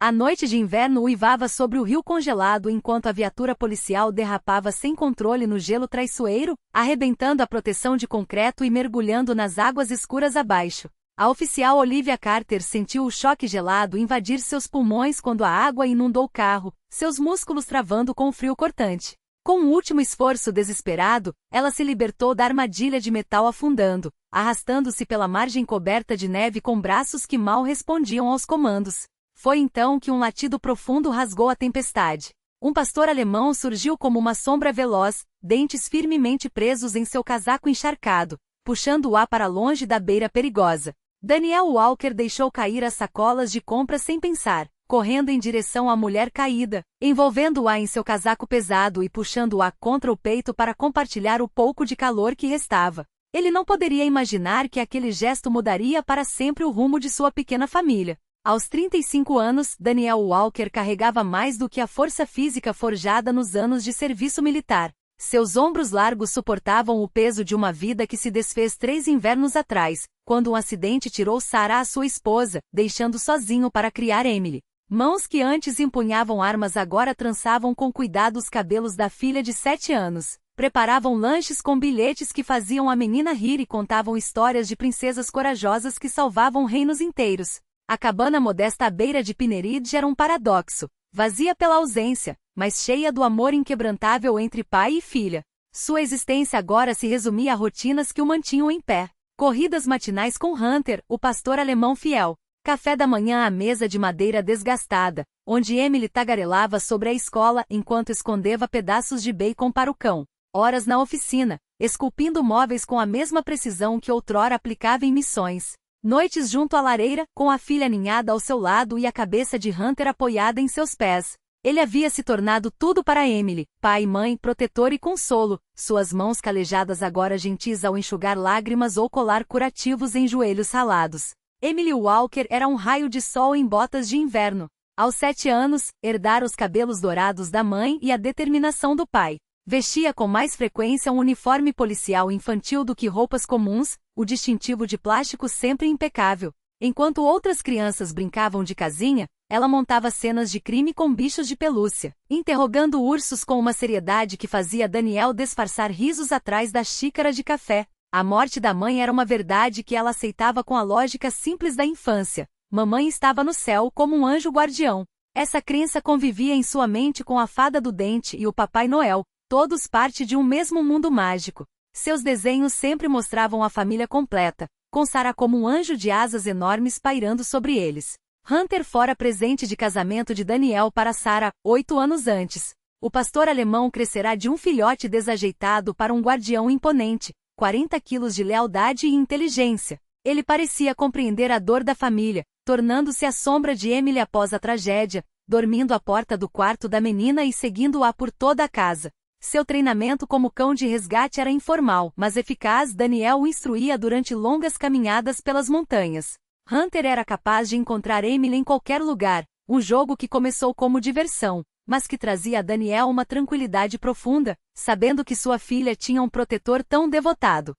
A noite de inverno uivava sobre o rio congelado enquanto a viatura policial derrapava sem controle no gelo traiçoeiro, arrebentando a proteção de concreto e mergulhando nas águas escuras abaixo. A oficial Olivia Carter sentiu o choque gelado invadir seus pulmões quando a água inundou o carro, seus músculos travando com o frio cortante. Com um último esforço desesperado, ela se libertou da armadilha de metal afundando, arrastando-se pela margem coberta de neve com braços que mal respondiam aos comandos. Foi então que um latido profundo rasgou a tempestade. Um pastor alemão surgiu como uma sombra veloz, dentes firmemente presos em seu casaco encharcado, puxando o ar para longe da beira perigosa. Daniel Walker deixou cair as sacolas de compras sem pensar, correndo em direção à mulher caída, envolvendo-a em seu casaco pesado e puxando-a contra o peito para compartilhar o pouco de calor que restava. Ele não poderia imaginar que aquele gesto mudaria para sempre o rumo de sua pequena família. Aos 35 anos, Daniel Walker carregava mais do que a força física forjada nos anos de serviço militar. Seus ombros largos suportavam o peso de uma vida que se desfez 3 invernos atrás, quando um acidente tirou Sarah, a sua esposa, deixando sozinho para criar Emily. Mãos que antes empunhavam armas agora trançavam com cuidado os cabelos da filha de 7 anos. Preparavam lanches com bilhetes que faziam a menina rir e contavam histórias de princesas corajosas que salvavam reinos inteiros. A cabana modesta à beira de Pinneridge era um paradoxo, vazia pela ausência, mas cheia do amor inquebrantável entre pai e filha. Sua existência agora se resumia a rotinas que o mantinham em pé. Corridas matinais com Hunter, o pastor alemão fiel. Café da manhã à mesa de madeira desgastada, onde Emily tagarelava sobre a escola enquanto escondeva pedaços de bacon para o cão. Horas na oficina, esculpindo móveis com a mesma precisão que outrora aplicava em missões. Noites junto à lareira, com a filha ninhada ao seu lado e a cabeça de Hunter apoiada em seus pés. Ele havia se tornado tudo para Emily, pai, mãe, protetor e consolo, suas mãos calejadas agora gentis ao enxugar lágrimas ou colar curativos em joelhos ralados. Emily Walker era um raio de sol em botas de inverno. Aos 7 anos, herdara os cabelos dourados da mãe e a determinação do pai. Vestia com mais frequência um uniforme policial infantil do que roupas comuns, o distintivo de plástico sempre impecável. Enquanto outras crianças brincavam de casinha, ela montava cenas de crime com bichos de pelúcia, interrogando ursos com uma seriedade que fazia Daniel disfarçar risos atrás da xícara de café. A morte da mãe era uma verdade que ela aceitava com a lógica simples da infância. Mamãe estava no céu como um anjo guardião. Essa crença convivia em sua mente com a fada do dente e o Papai Noel, todos parte de um mesmo mundo mágico. Seus desenhos sempre mostravam a família completa, com Sarah como um anjo de asas enormes pairando sobre eles. Hunter fora presente de casamento de Daniel para Sarah, 8 anos antes. O pastor alemão crescerá de um filhote desajeitado para um guardião imponente, 40 quilos de lealdade e inteligência. Ele parecia compreender a dor da família, tornando-se a sombra de Emily após a tragédia, dormindo à porta do quarto da menina e seguindo-a por toda a casa. Seu treinamento como cão de resgate era informal, mas eficaz. Daniel o instruía durante longas caminhadas pelas montanhas. Hunter era capaz de encontrar Emily em qualquer lugar, um jogo que começou como diversão, mas que trazia a Daniel uma tranquilidade profunda, sabendo que sua filha tinha um protetor tão devotado.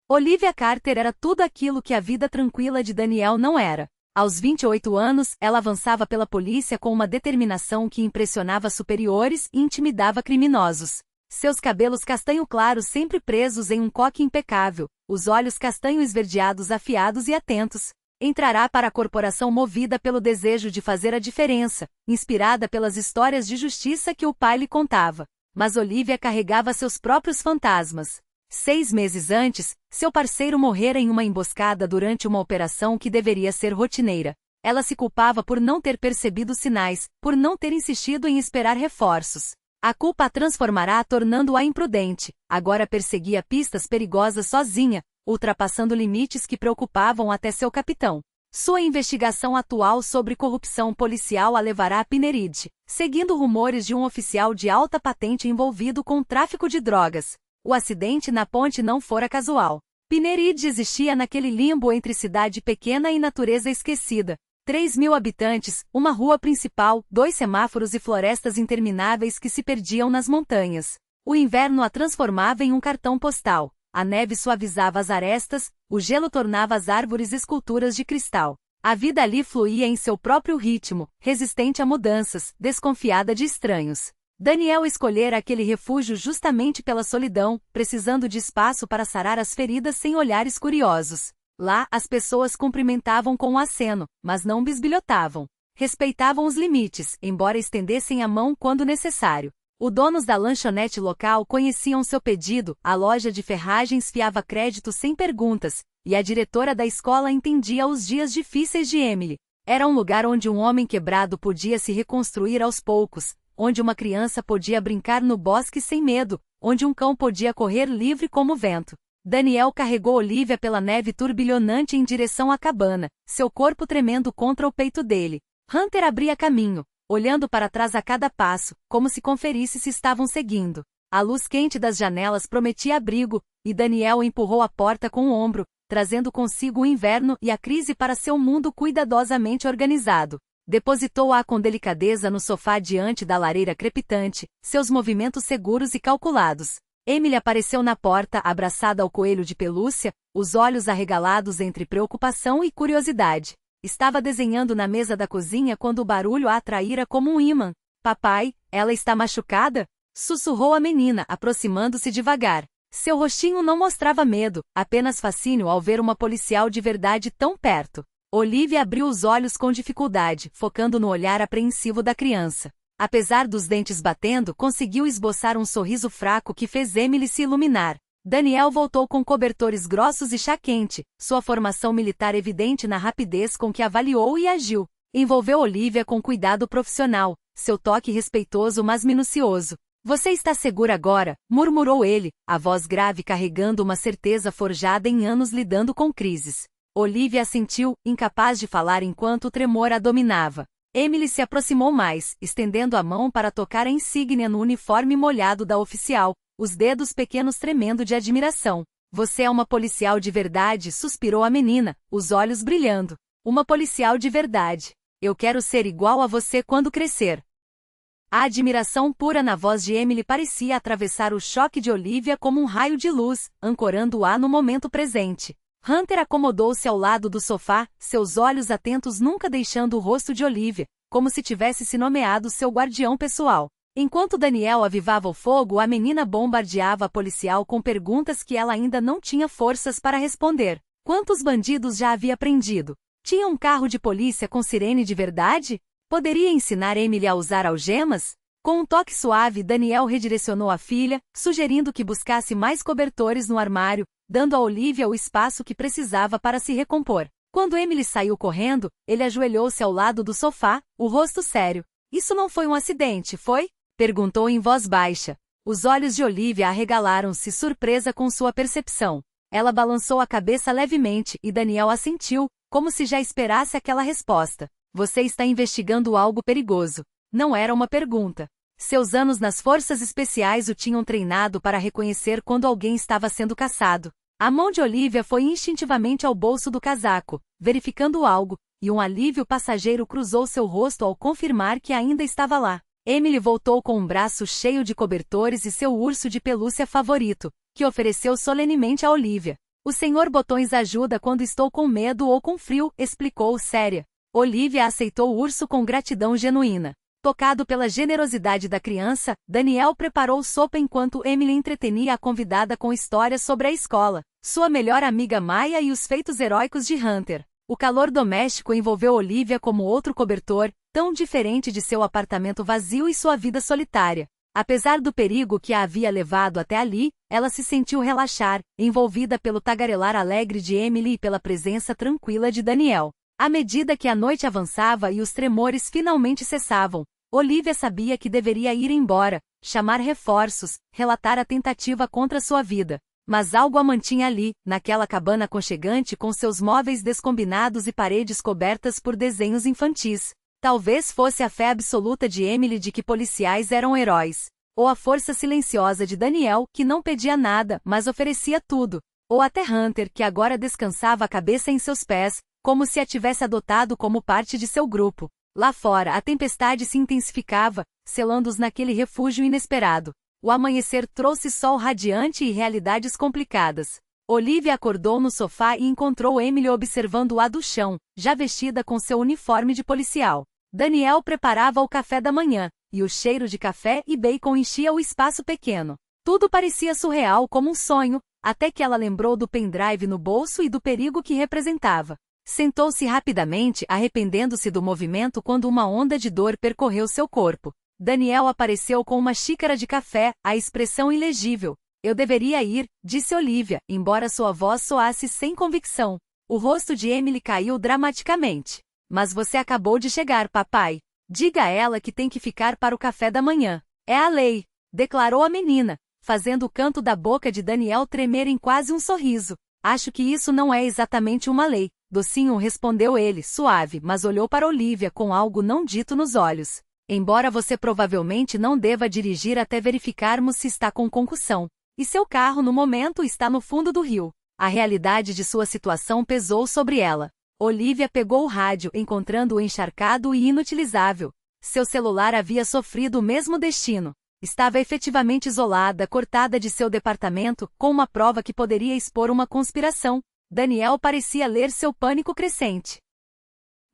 Olivia Carter era tudo aquilo que a vida tranquila de Daniel não era. Aos 28 anos, ela avançava pela polícia com uma determinação que impressionava superiores e intimidava criminosos. Seus cabelos castanho claros sempre presos em um coque impecável, os olhos castanho esverdeados afiados e atentos. Entrará para a corporação movida pelo desejo de fazer a diferença, inspirada pelas histórias de justiça que o pai lhe contava. Mas Olivia carregava seus próprios fantasmas. 6 meses antes, seu parceiro morrera em uma emboscada durante uma operação que deveria ser rotineira. Ela se culpava por não ter percebido sinais, por não ter insistido em esperar reforços. A culpa a transformará tornando-a imprudente. Agora perseguia pistas perigosas sozinha, ultrapassando limites que preocupavam até seu capitão. Sua investigação atual sobre corrupção policial a levará a Pinneridge, seguindo rumores de um oficial de alta patente envolvido com tráfico de drogas. O acidente na ponte não fora casual. Pinneridge existia naquele limbo entre cidade pequena e natureza esquecida. 3.000 habitantes, uma rua principal, 2 semáforos e florestas intermináveis que se perdiam nas montanhas. O inverno a transformava em um cartão postal. A neve suavizava as arestas, o gelo tornava as árvores esculturas de cristal. A vida ali fluía em seu próprio ritmo, resistente a mudanças, desconfiada de estranhos. Daniel escolhera aquele refúgio justamente pela solidão, precisando de espaço para sarar as feridas sem olhares curiosos. Lá, as pessoas cumprimentavam com um aceno, mas não bisbilhotavam. Respeitavam os limites, embora estendessem a mão quando necessário. Os donos da lanchonete local conheciam seu pedido, a loja de ferragens fiava crédito sem perguntas, e a diretora da escola entendia os dias difíceis de Emily. Era um lugar onde um homem quebrado podia se reconstruir aos poucos, onde uma criança podia brincar no bosque sem medo, onde um cão podia correr livre como o vento. Daniel carregou Olivia pela neve turbilhonante em direção à cabana, seu corpo tremendo contra o peito dele. Hunter abria caminho, olhando para trás a cada passo, como se conferisse se estavam seguindo. A luz quente das janelas prometia abrigo, e Daniel empurrou a porta com o ombro, trazendo consigo o inverno e a crise para seu mundo cuidadosamente organizado. Depositou-a com delicadeza no sofá diante da lareira crepitante, seus movimentos seguros e calculados. Emily apareceu na porta abraçada ao coelho de pelúcia, os olhos arregalados entre preocupação e curiosidade. Estava desenhando na mesa da cozinha quando o barulho a atraíra como um ímã. Papai, ela está machucada? Sussurrou a menina, aproximando-se devagar. Seu rostinho não mostrava medo, apenas fascínio ao ver uma policial de verdade tão perto. Olivia abriu os olhos com dificuldade, focando no olhar apreensivo da criança. Apesar dos dentes batendo, conseguiu esboçar um sorriso fraco que fez Emily se iluminar. Daniel voltou com cobertores grossos e chá quente, sua formação militar evidente na rapidez com que avaliou e agiu. Envolveu Olivia com cuidado profissional, seu toque respeitoso mas minucioso. Você está segura agora? Murmurou ele, a voz grave carregando uma certeza forjada em anos lidando com crises. Olivia assentiu, incapaz de falar enquanto o tremor a dominava. Emily se aproximou mais, estendendo a mão para tocar a insígnia no uniforme molhado da oficial, os dedos pequenos tremendo de admiração. Você é uma policial de verdade, suspirou a menina, os olhos brilhando. Uma policial de verdade. Eu quero ser igual a você quando crescer. A admiração pura na voz de Emily parecia atravessar o choque de Olivia como um raio de luz, ancorando-a no momento presente. Hunter acomodou-se ao lado do sofá, seus olhos atentos nunca deixando o rosto de Olivia, como se tivesse se nomeado seu guardião pessoal. Enquanto Daniel avivava o fogo, a menina bombardeava a policial com perguntas que ela ainda não tinha forças para responder. Quantos bandidos já havia prendido? Tinha um carro de polícia com sirene de verdade? Poderia ensinar Emily a usar algemas? Com um toque suave, Daniel redirecionou a filha, sugerindo que buscasse mais cobertores no armário, dando a Olivia o espaço que precisava para se recompor. Quando Emily saiu correndo, ele ajoelhou-se ao lado do sofá, o rosto sério. Isso não foi um acidente, foi? Perguntou em voz baixa. Os olhos de Olivia arregalaram-se, surpresa com sua percepção. Ela balançou a cabeça levemente e Daniel assentiu, como se já esperasse aquela resposta. Você está investigando algo perigoso. Não era uma pergunta. Seus anos nas forças especiais o tinham treinado para reconhecer quando alguém estava sendo caçado. A mão de Olivia foi instintivamente ao bolso do casaco, verificando algo, e um alívio passageiro cruzou seu rosto ao confirmar que ainda estava lá. Emily voltou com um braço cheio de cobertores e seu urso de pelúcia favorito, que ofereceu solenemente a Olivia. O senhor Botões ajuda quando estou com medo ou com frio, explicou séria. Olivia aceitou o urso com gratidão genuína. Tocado pela generosidade da criança, Daniel preparou sopa enquanto Emily entretenia a convidada com histórias sobre a escola, sua melhor amiga Maya e os feitos heróicos de Hunter. O calor doméstico envolveu Olivia como outro cobertor, tão diferente de seu apartamento vazio e sua vida solitária. Apesar do perigo que a havia levado até ali, ela se sentiu relaxar, envolvida pelo tagarelar alegre de Emily e pela presença tranquila de Daniel. À medida que a noite avançava e os tremores finalmente cessavam, Olivia sabia que deveria ir embora, chamar reforços, relatar a tentativa contra sua vida. Mas algo a mantinha ali, naquela cabana aconchegante com seus móveis descombinados e paredes cobertas por desenhos infantis. Talvez fosse a fé absoluta de Emily de que policiais eram heróis. Ou a força silenciosa de Daniel, que não pedia nada, mas oferecia tudo. Ou até Hunter, que agora descansava a cabeça em seus pés, como se a tivesse adotado como parte de seu grupo. Lá fora, a tempestade se intensificava, selando-os naquele refúgio inesperado. O amanhecer trouxe sol radiante e realidades complicadas. Olivia acordou no sofá e encontrou Emily observando-a do chão, já vestida com seu uniforme de policial. Daniel preparava o café da manhã, e o cheiro de café e bacon enchia o espaço pequeno. Tudo parecia surreal como um sonho, até que ela lembrou do pendrive no bolso e do perigo que representava. Sentou-se rapidamente, arrependendo-se do movimento quando uma onda de dor percorreu seu corpo. Daniel apareceu com uma xícara de café, a expressão ilegível. Eu deveria ir, disse Olivia, embora sua voz soasse sem convicção. O rosto de Emily caiu dramaticamente. Mas você acabou de chegar, papai. Diga a ela que tem que ficar para o café da manhã. É a lei, declarou a menina, fazendo o canto da boca de Daniel tremer em quase um sorriso. Acho que isso não é exatamente uma lei, docinho, respondeu ele, suave, mas olhou para Olivia com algo não dito nos olhos. Embora você provavelmente não deva dirigir até verificarmos se está com concussão. E seu carro no momento está no fundo do rio. A realidade de sua situação pesou sobre ela. Olivia pegou o rádio, encontrando-o encharcado e inutilizável. Seu celular havia sofrido o mesmo destino. Estava efetivamente isolada, cortada de seu departamento, com uma prova que poderia expor uma conspiração. Daniel parecia ler seu pânico crescente.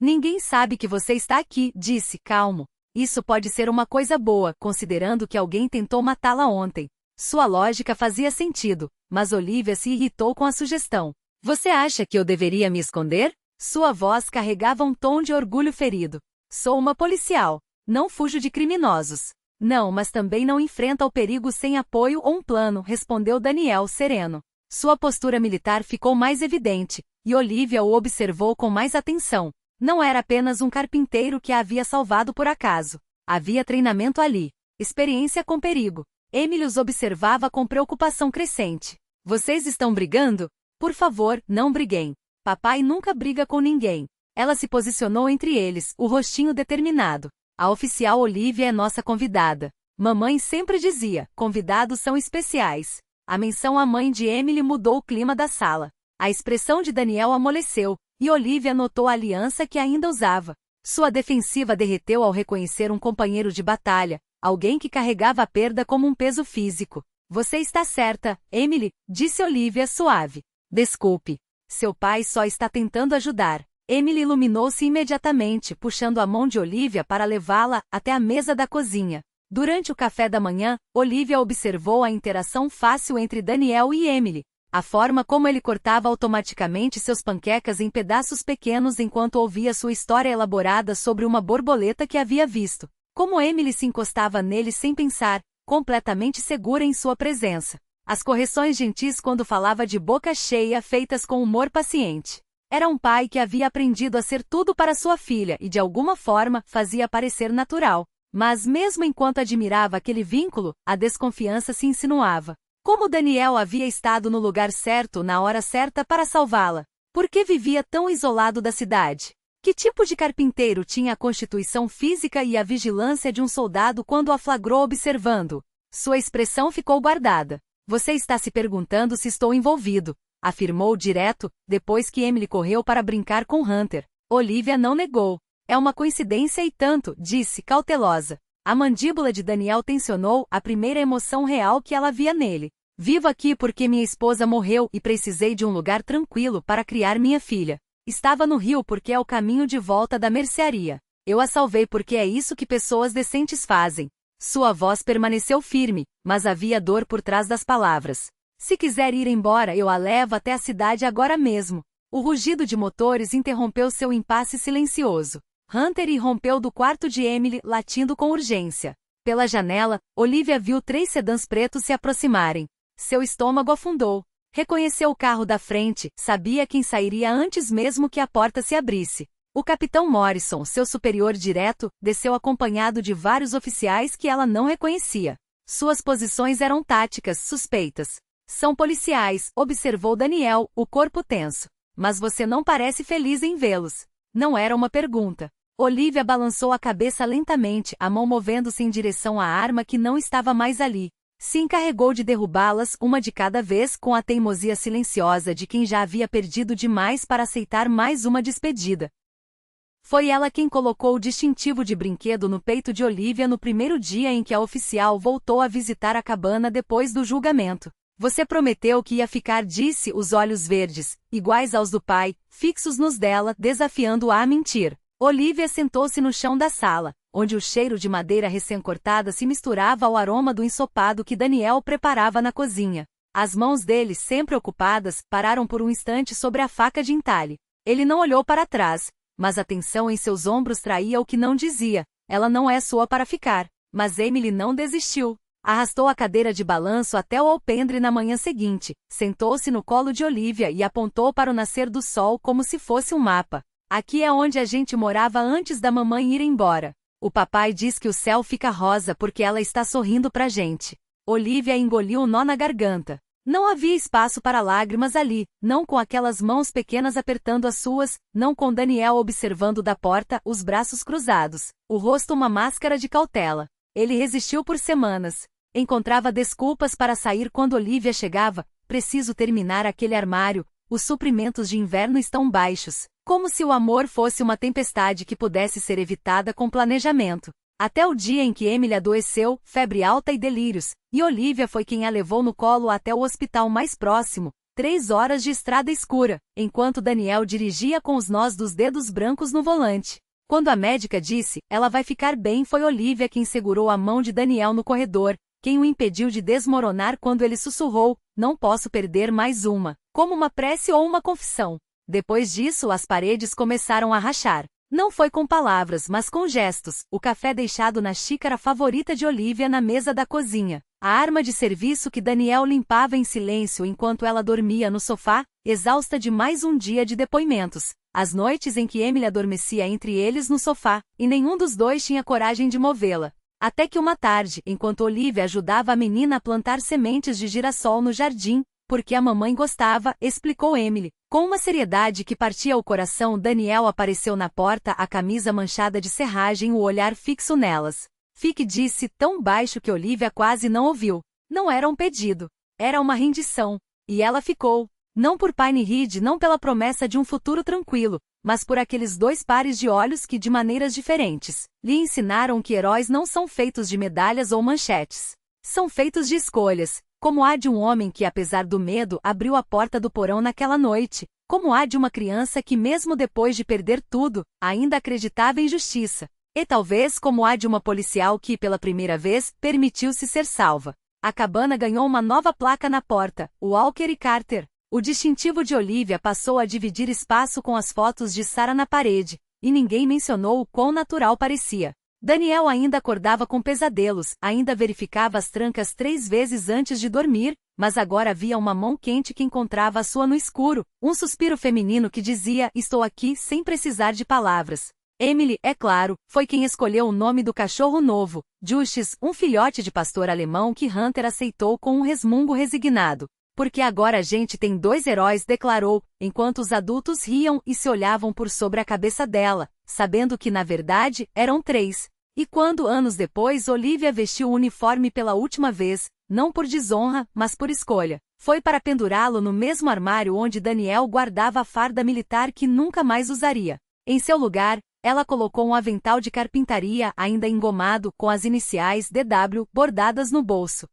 Ninguém sabe que você está aqui, disse, calmo. Isso pode ser uma coisa boa, considerando que alguém tentou matá-la ontem. Sua lógica fazia sentido, mas Olivia se irritou com a sugestão. Você acha que eu deveria me esconder? Sua voz carregava um tom de orgulho ferido. Sou uma policial. Não fujo de criminosos. Não, mas também não enfrenta o perigo sem apoio ou um plano, respondeu Daniel sereno. Sua postura militar ficou mais evidente, e Olivia o observou com mais atenção. Não era apenas um carpinteiro que a havia salvado por acaso. Havia treinamento ali. Experiência com perigo. Emily os observava com preocupação crescente. Vocês estão brigando? Por favor, não briguem. Papai nunca briga com ninguém. Ela se posicionou entre eles, o rostinho determinado. A oficial Olivia é nossa convidada. Mamãe sempre dizia, convidados são especiais. A menção à mãe de Emily mudou o clima da sala. A expressão de Daniel amoleceu, e Olivia notou a aliança que ainda usava. Sua defensiva derreteu ao reconhecer um companheiro de batalha, alguém que carregava a perda como um peso físico. Você está certa, Emily, disse Olivia suave. Desculpe. Seu pai só está tentando ajudar. Emily iluminou-se imediatamente, puxando a mão de Olivia para levá-la até a mesa da cozinha. Durante o café da manhã, Olivia observou a interação fácil entre Daniel e Emily. A forma como ele cortava automaticamente seus panquecas em pedaços pequenos enquanto ouvia sua história elaborada sobre uma borboleta que havia visto. Como Emily se encostava nele sem pensar, completamente segura em sua presença. As correções gentis quando falava de boca cheia feitas com humor paciente. Era um pai que havia aprendido a ser tudo para sua filha e de alguma forma fazia parecer natural. Mas mesmo enquanto admirava aquele vínculo, a desconfiança se insinuava. Como Daniel havia estado no lugar certo na hora certa para salvá-la? Por que vivia tão isolado da cidade? Que tipo de carpinteiro tinha a constituição física e a vigilância de um soldado quando a flagrou observando? Sua expressão ficou guardada. Você está se perguntando se estou envolvido, afirmou direto, depois que Emily correu para brincar com Hunter. Olivia não negou. É uma coincidência e tanto, disse, cautelosa. A mandíbula de Daniel tensionou a primeira emoção real que ela via nele. Vivo aqui porque minha esposa morreu e precisei de um lugar tranquilo para criar minha filha. Estava no rio porque é o caminho de volta da mercearia. Eu a salvei porque é isso que pessoas decentes fazem. Sua voz permaneceu firme, mas havia dor por trás das palavras. Se quiser ir embora, eu a levo até a cidade agora mesmo. O rugido de motores interrompeu seu impasse silencioso. Hunter irrompeu do quarto de Emily, latindo com urgência. Pela janela, Olivia viu 3 sedãs pretos se aproximarem. Seu estômago afundou. Reconheceu o carro da frente, sabia quem sairia antes mesmo que a porta se abrisse. O capitão Morrison, seu superior direto, desceu acompanhado de vários oficiais que ela não reconhecia. Suas posições eram táticas, suspeitas. São policiais, observou Daniel, o corpo tenso. Mas você não parece feliz em vê-los. Não era uma pergunta. Olivia balançou a cabeça lentamente, a mão movendo-se em direção à arma que não estava mais ali. Se encarregou de derrubá-las, uma de cada vez, com a teimosia silenciosa de quem já havia perdido demais para aceitar mais uma despedida. Foi ela quem colocou o distintivo de brinquedo no peito de Olivia no primeiro dia em que a oficial voltou a visitar a cabana depois do julgamento. Você prometeu que ia ficar, disse, os olhos verdes, iguais aos do pai, fixos nos dela, desafiando-a a mentir. Olivia sentou-se no chão da sala, onde o cheiro de madeira recém-cortada se misturava ao aroma do ensopado que Daniel preparava na cozinha. As mãos dele, sempre ocupadas, pararam por um instante sobre a faca de entalhe. Ele não olhou para trás, mas a tensão em seus ombros traía o que não dizia. Ela não é sua para ficar. Mas Emily não desistiu. Arrastou a cadeira de balanço até o alpendre na manhã seguinte, sentou-se no colo de Olivia e apontou para o nascer do sol como se fosse um mapa. Aqui é onde a gente morava antes da mamãe ir embora. O papai diz que o céu fica rosa porque ela está sorrindo pra gente. Olivia engoliu o nó na garganta. Não havia espaço para lágrimas ali, não com aquelas mãos pequenas apertando as suas, não com Daniel observando da porta, os braços cruzados, o rosto uma máscara de cautela. Ele resistiu por semanas. Encontrava desculpas para sair quando Olivia chegava. Preciso terminar aquele armário, os suprimentos de inverno estão baixos. Como se o amor fosse uma tempestade que pudesse ser evitada com planejamento. Até o dia em que Emily adoeceu, febre alta e delírios, e Olivia foi quem a levou no colo até o hospital mais próximo, 3 horas de estrada escura, enquanto Daniel dirigia com os nós dos dedos brancos no volante. Quando a médica disse, ela vai ficar bem, foi Olivia quem segurou a mão de Daniel no corredor, quem o impediu de desmoronar quando ele sussurrou, não posso perder mais uma, como uma prece ou uma confissão. Depois disso as paredes começaram a rachar. Não foi com palavras, mas com gestos, o café deixado na xícara favorita de Olivia na mesa da cozinha, a arma de serviço que Daniel limpava em silêncio enquanto ela dormia no sofá, exausta de mais um dia de depoimentos, as noites em que Emily adormecia entre eles no sofá, e nenhum dos dois tinha coragem de movê-la. Até que uma tarde, enquanto Olivia ajudava a menina a plantar sementes de girassol no jardim, porque a mamãe gostava, explicou Emily. Com uma seriedade que partia o coração, Daniel apareceu na porta, a camisa manchada de serragem, o olhar fixo nelas. Fique, disse, tão baixo que Olivia quase não ouviu. Não era um pedido. Era uma rendição. E ela ficou. Não por Pine Ridge, não pela promessa de um futuro tranquilo, mas por aqueles 2 pares de olhos que, de maneiras diferentes, lhe ensinaram que heróis não são feitos de medalhas ou manchetes. São feitos de escolhas. Como há de um homem que, apesar do medo, abriu a porta do porão naquela noite. Como há de uma criança que, mesmo depois de perder tudo, ainda acreditava em justiça. E talvez como há de uma policial que, pela primeira vez, permitiu-se ser salva. A cabana ganhou uma nova placa na porta, Walker e Carter. O distintivo de Olivia passou a dividir espaço com as fotos de Sarah na parede, e ninguém mencionou o quão natural parecia. Daniel ainda acordava com pesadelos, ainda verificava as trancas 3 vezes antes de dormir, mas agora havia uma mão quente que encontrava a sua no escuro, um suspiro feminino que dizia, estou aqui, sem precisar de palavras. Emily, é claro, foi quem escolheu o nome do cachorro novo, Justus, um filhote de pastor alemão que Hunter aceitou com um resmungo resignado. Porque agora a gente tem 2 heróis, declarou, enquanto os adultos riam e se olhavam por sobre a cabeça dela, sabendo que na verdade eram 3. E quando, anos depois, Olivia vestiu o uniforme pela última vez, não por desonra, mas por escolha, foi para pendurá-lo no mesmo armário onde Daniel guardava a farda militar que nunca mais usaria. Em seu lugar, ela colocou um avental de carpintaria ainda engomado com as iniciais DW bordadas no bolso.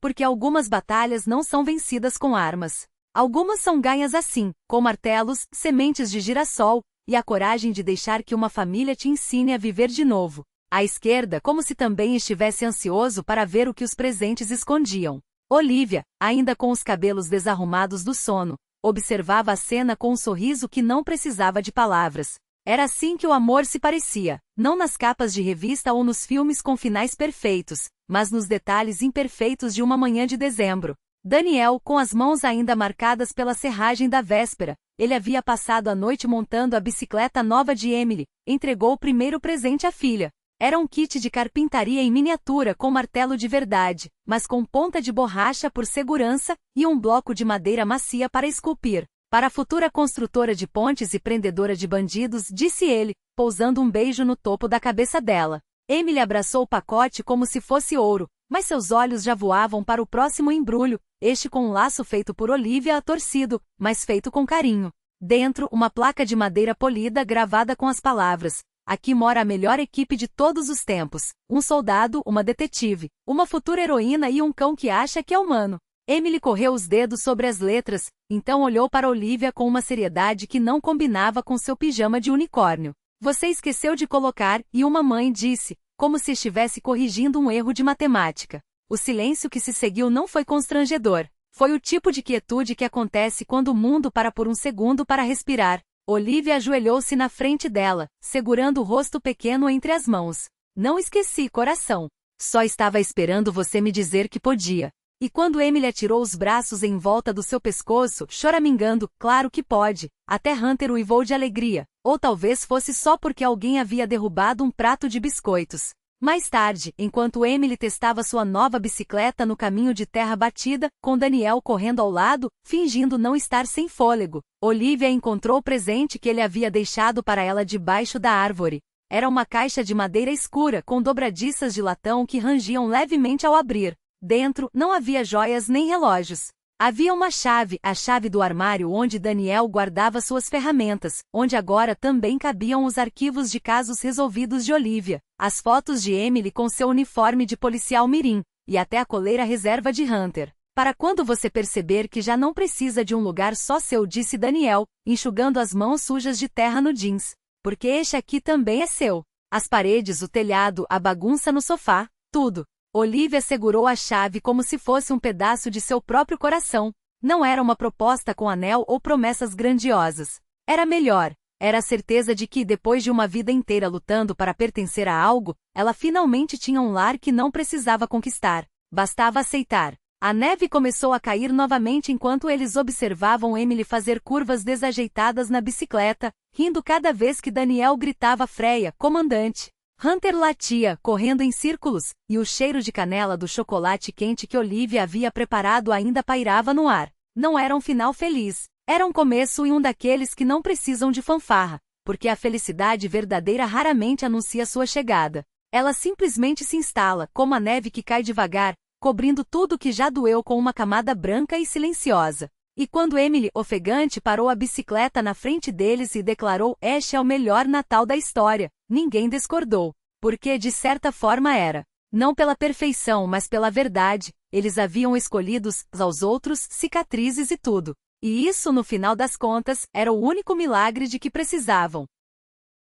Porque algumas batalhas não são vencidas com armas. Algumas são ganhas assim, com martelos, sementes de girassol, e a coragem de deixar que uma família te ensine a viver de novo. À esquerda, como se também estivesse ansioso para ver o que os presentes escondiam. Olivia, ainda com os cabelos desarrumados do sono, observava a cena com um sorriso que não precisava de palavras. Era assim que o amor se parecia, não nas capas de revista ou nos filmes com finais perfeitos, mas nos detalhes imperfeitos de uma manhã de dezembro. Daniel, com as mãos ainda marcadas pela serragem da véspera, ele havia passado a noite montando a bicicleta nova de Emily, entregou o primeiro presente à filha. Era um kit de carpintaria em miniatura com martelo de verdade, mas com ponta de borracha por segurança, e um bloco de madeira macia para esculpir. Para a futura construtora de pontes e prendedora de bandidos, disse ele, pousando um beijo no topo da cabeça dela. Emily abraçou o pacote como se fosse ouro, mas seus olhos já voavam para o próximo embrulho, este com um laço feito por Olivia torcido, mas feito com carinho. Dentro, uma placa de madeira polida gravada com as palavras: aqui mora a melhor equipe de todos os tempos. Um soldado, uma detetive, uma futura heroína e um cão que acha que é humano. Emily correu os dedos sobre as letras, então olhou para Olivia com uma seriedade que não combinava com seu pijama de unicórnio. Você esqueceu de colocar, e uma mãe disse, como se estivesse corrigindo um erro de matemática. O silêncio que se seguiu não foi constrangedor. Foi o tipo de quietude que acontece quando o mundo para por um segundo para respirar. Olivia ajoelhou-se na frente dela, segurando o rosto pequeno entre as mãos. Não esqueci, coração. Só estava esperando você me dizer que podia. E quando Emily atirou os braços em volta do seu pescoço, choramingando, claro que pode, até Hunter uivou de alegria, ou talvez fosse só porque alguém havia derrubado um prato de biscoitos. Mais tarde, enquanto Emily testava sua nova bicicleta no caminho de terra batida, com Daniel correndo ao lado, fingindo não estar sem fôlego, Olivia encontrou o presente que ele havia deixado para ela debaixo da árvore. Era uma caixa de madeira escura com dobradiças de latão que rangiam levemente ao abrir. Dentro, não havia joias nem relógios. Havia uma chave, a chave do armário onde Daniel guardava suas ferramentas, onde agora também cabiam os arquivos de casos resolvidos de Olivia, as fotos de Emily com seu uniforme de policial mirim, e até a coleira reserva de Hunter. Para quando você perceber que já não precisa de um lugar só seu, disse Daniel, enxugando as mãos sujas de terra no jeans. Porque este aqui também é seu. As paredes, o telhado, a bagunça no sofá, tudo. Olivia segurou a chave como se fosse um pedaço de seu próprio coração. Não era uma proposta com anel ou promessas grandiosas. Era melhor. Era a certeza de que, depois de uma vida inteira lutando para pertencer a algo, ela finalmente tinha um lar que não precisava conquistar. Bastava aceitar. A neve começou a cair novamente enquanto eles observavam Emily fazer curvas desajeitadas na bicicleta, rindo cada vez que Daniel gritava Freia, comandante. Hunter latia, correndo em círculos, e o cheiro de canela do chocolate quente que Olivia havia preparado ainda pairava no ar. Não era um final feliz. Era um começo e um daqueles que não precisam de fanfarra, porque a felicidade verdadeira raramente anuncia sua chegada. Ela simplesmente se instala, como a neve que cai devagar, cobrindo tudo que já doeu com uma camada branca e silenciosa. E quando Emily, ofegante, parou a bicicleta na frente deles e declarou: "Este é o melhor Natal da história", ninguém discordou. Porque de certa forma era. Não pela perfeição, mas pela verdade, eles haviam escolhido aos outros cicatrizes e tudo. E isso, no final das contas, era o único milagre de que precisavam.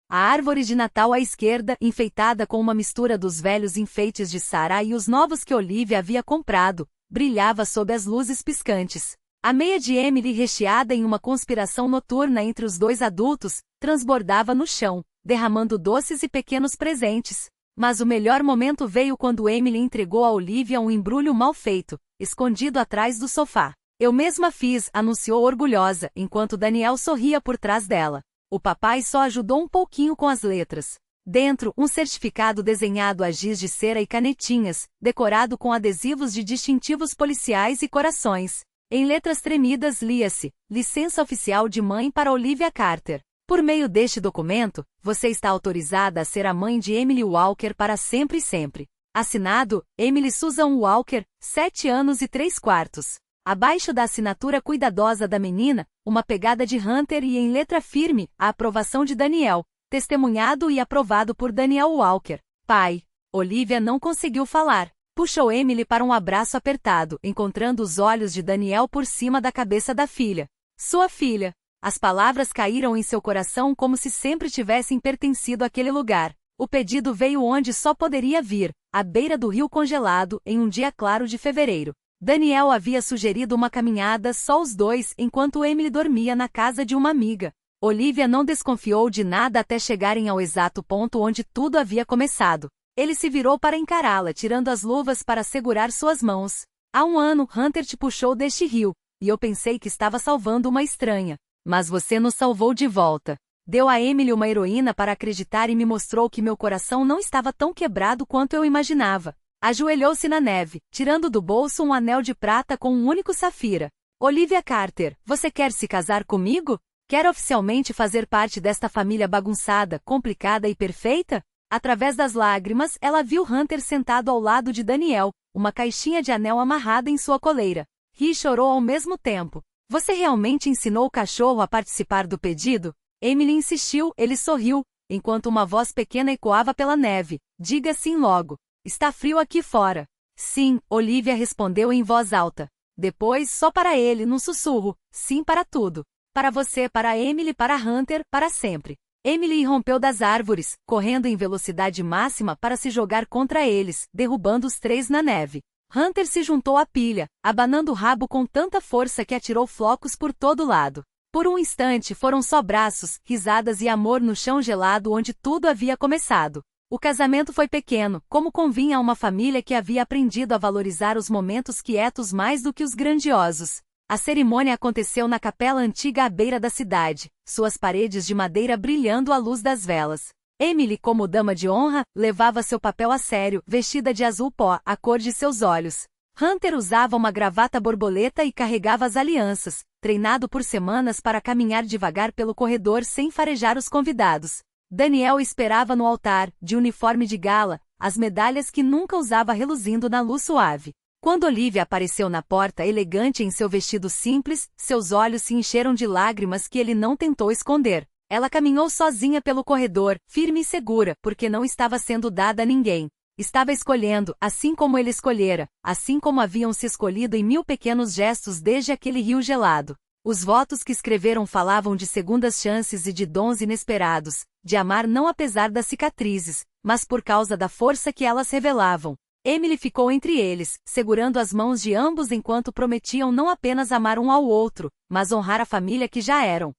A árvore de Natal à esquerda, enfeitada com uma mistura dos velhos enfeites de Sarah e os novos que Olivia havia comprado, brilhava sob as luzes piscantes. A meia de Emily, recheada em uma conspiração noturna entre os dois adultos, transbordava no chão, derramando doces e pequenos presentes. Mas o melhor momento veio quando Emily entregou a Olivia um embrulho mal feito, escondido atrás do sofá. "Eu mesma fiz", anunciou orgulhosa, enquanto Daniel sorria por trás dela. O papai só ajudou um pouquinho com as letras. Dentro, um certificado desenhado a giz de cera e canetinhas, decorado com adesivos de distintivos policiais e corações. Em letras tremidas lia-se: "Licença oficial de mãe para Olivia Carter. Por meio deste documento, você está autorizada a ser a mãe de Emily Walker para sempre e sempre. Assinado, Emily Susan Walker, 7 anos e 3/4. Abaixo da assinatura cuidadosa da menina, uma pegada de Hunter e em letra firme, a aprovação de Daniel, testemunhado e aprovado por Daniel Walker, pai." Olivia não conseguiu falar. Puxou Emily para um abraço apertado, encontrando os olhos de Daniel por cima da cabeça da filha. Sua filha. As palavras caíram em seu coração como se sempre tivessem pertencido àquele lugar. O pedido veio onde só poderia vir, à beira do rio congelado, em um dia claro de fevereiro. Daniel havia sugerido uma caminhada só os dois enquanto Emily dormia na casa de uma amiga. Olivia não desconfiou de nada até chegarem ao exato ponto onde tudo havia começado. Ele se virou para encará-la, tirando as luvas para segurar suas mãos. "Há um ano, Hunter te puxou deste rio, e eu pensei que estava salvando uma estranha. Mas você nos salvou de volta. Deu a Emily uma heroína para acreditar e me mostrou que meu coração não estava tão quebrado quanto eu imaginava." Ajoelhou-se na neve, tirando do bolso um anel de prata com um único safira. "Olivia Carter, você quer se casar comigo? Quer oficialmente fazer parte desta família bagunçada, complicada e perfeita?" Através das lágrimas, ela viu Hunter sentado ao lado de Daniel, uma caixinha de anel amarrada em sua coleira. Ri e chorou ao mesmo tempo. "Você realmente ensinou o cachorro a participar do pedido?" Emily insistiu, ele sorriu, enquanto uma voz pequena ecoava pela neve: "Diga sim logo. Está frio aqui fora." "Sim", Olivia respondeu em voz alta. Depois, só para ele, num sussurro: sim para tudo. Para você, para Emily, para Hunter, para sempre. Emily irrompeu das árvores, correndo em velocidade máxima para se jogar contra eles, derrubando os três na neve. Hunter se juntou à pilha, abanando o rabo com tanta força que atirou flocos por todo lado. Por um instante foram só braços, risadas e amor no chão gelado onde tudo havia começado. O casamento foi pequeno, como convinha a uma família que havia aprendido a valorizar os momentos quietos mais do que os grandiosos. A cerimônia aconteceu na capela antiga à beira da cidade, suas paredes de madeira brilhando à luz das velas. Emily, como dama de honra, levava seu papel a sério, vestida de azul pó, a cor de seus olhos. Hunter usava uma gravata borboleta e carregava as alianças, treinado por semanas para caminhar devagar pelo corredor sem farejar os convidados. Daniel esperava no altar, de uniforme de gala, as medalhas que nunca usava reluzindo na luz suave. Quando Olivia apareceu na porta elegante em seu vestido simples, seus olhos se encheram de lágrimas que ele não tentou esconder. Ela caminhou sozinha pelo corredor, firme e segura, porque não estava sendo dada a ninguém. Estava escolhendo, assim como ele escolhera, assim como haviam se escolhido em 1000 pequenos gestos desde aquele rio gelado. Os votos que escreveram falavam de segundas chances e de dons inesperados, de amar não apesar das cicatrizes, mas por causa da força que elas revelavam. Emily ficou entre eles, segurando as mãos de ambos enquanto prometiam não apenas amar um ao outro, mas honrar a família que já eram.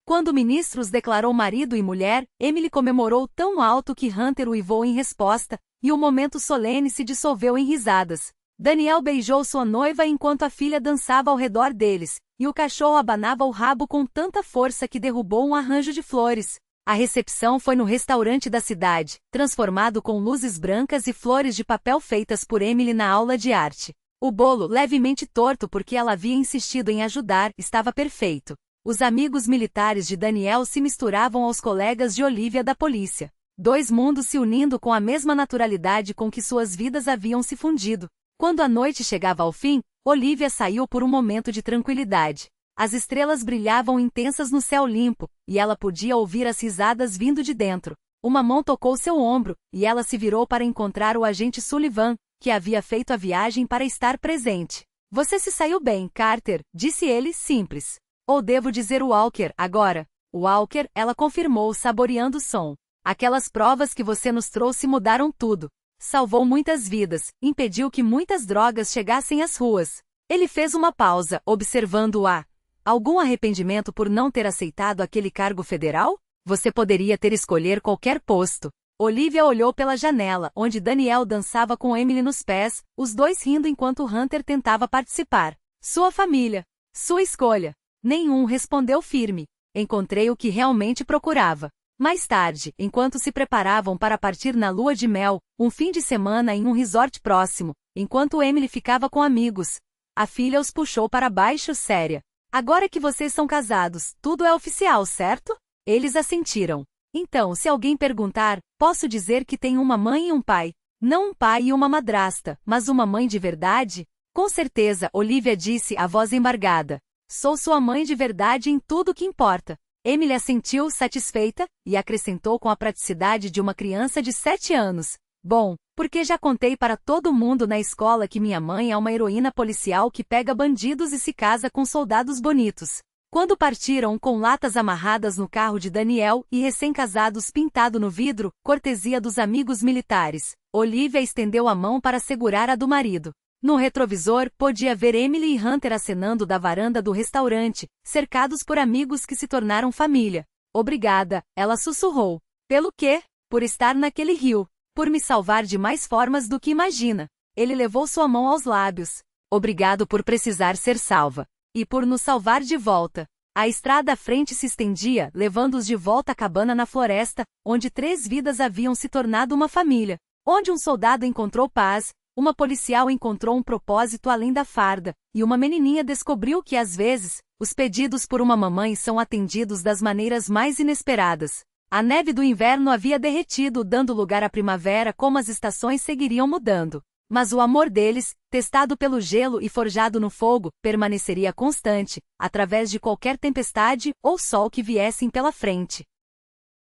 Quando o ministro os declarou marido e mulher, Emily comemorou tão alto que Hunter uivou em resposta, e o momento solene se dissolveu em risadas. Daniel beijou sua noiva enquanto a filha dançava ao redor deles, e o cachorro abanava o rabo com tanta força que derrubou um arranjo de flores. A recepção foi no restaurante da cidade, transformado com luzes brancas e flores de papel feitas por Emily na aula de arte. O bolo, levemente torto porque ela havia insistido em ajudar, estava perfeito. Os amigos militares de Daniel se misturavam aos colegas de Olivia da polícia. Dois mundos se unindo com a mesma naturalidade com que suas vidas haviam se fundido. Quando a noite chegava ao fim, Olivia saiu por um momento de tranquilidade. As estrelas brilhavam intensas no céu limpo, e ela podia ouvir as risadas vindo de dentro. Uma mão tocou seu ombro, e ela se virou para encontrar o agente Sullivan, que havia feito a viagem para estar presente. Você se saiu bem, Carter, disse ele, simples. Ou devo dizer Walker, agora? Walker, ela confirmou, saboreando o som. Aquelas provas que você nos trouxe mudaram tudo. Salvou muitas vidas, impediu que muitas drogas chegassem às ruas. Ele fez uma pausa, observando-a. Algum arrependimento por não ter aceitado aquele cargo federal? Você poderia ter escolher qualquer posto. Olivia olhou pela janela, onde Daniel dançava com Emily nos pés, os dois rindo enquanto Hunter tentava participar. Sua família. Sua escolha. Nenhum respondeu firme. Encontrei o que realmente procurava. Mais tarde, enquanto se preparavam para partir na lua de mel, um fim de semana em um resort próximo, enquanto Emily ficava com amigos, a filha os puxou para baixo séria. Agora que vocês são casados, tudo é oficial, certo? Eles assentiram. Então, se alguém perguntar, posso dizer que tenho uma mãe e um pai. Não um pai e uma madrasta, mas uma mãe de verdade? Com certeza, Olivia disse, a voz embargada. Sou sua mãe de verdade em tudo que importa. Emily assentiu, satisfeita, e acrescentou com a praticidade de uma criança de 7 anos. Bom, porque já contei para todo mundo na escola que minha mãe é uma heroína policial que pega bandidos e se casa com soldados bonitos. Quando partiram com latas amarradas no carro de Daniel e recém-casados pintado no vidro, cortesia dos amigos militares, Olivia estendeu a mão para segurar a do marido. No retrovisor, podia ver Emily e Hunter acenando da varanda do restaurante, cercados por amigos que se tornaram família. Obrigada, ela sussurrou. Pelo quê? Por estar naquele rio. Por me salvar de mais formas do que imagina. Ele levou sua mão aos lábios. Obrigado por precisar ser salva. E por nos salvar de volta. A estrada à frente se estendia, levando-os de volta à cabana na floresta, onde 3 vidas haviam se tornado uma família. Onde um soldado encontrou paz, uma policial encontrou um propósito além da farda, e uma menininha descobriu que às vezes, os pedidos por uma mamãe são atendidos das maneiras mais inesperadas. A neve do inverno havia derretido, dando lugar à primavera, como as estações seguiriam mudando. Mas o amor deles, testado pelo gelo e forjado no fogo, permaneceria constante, através de qualquer tempestade ou sol que viessem pela frente.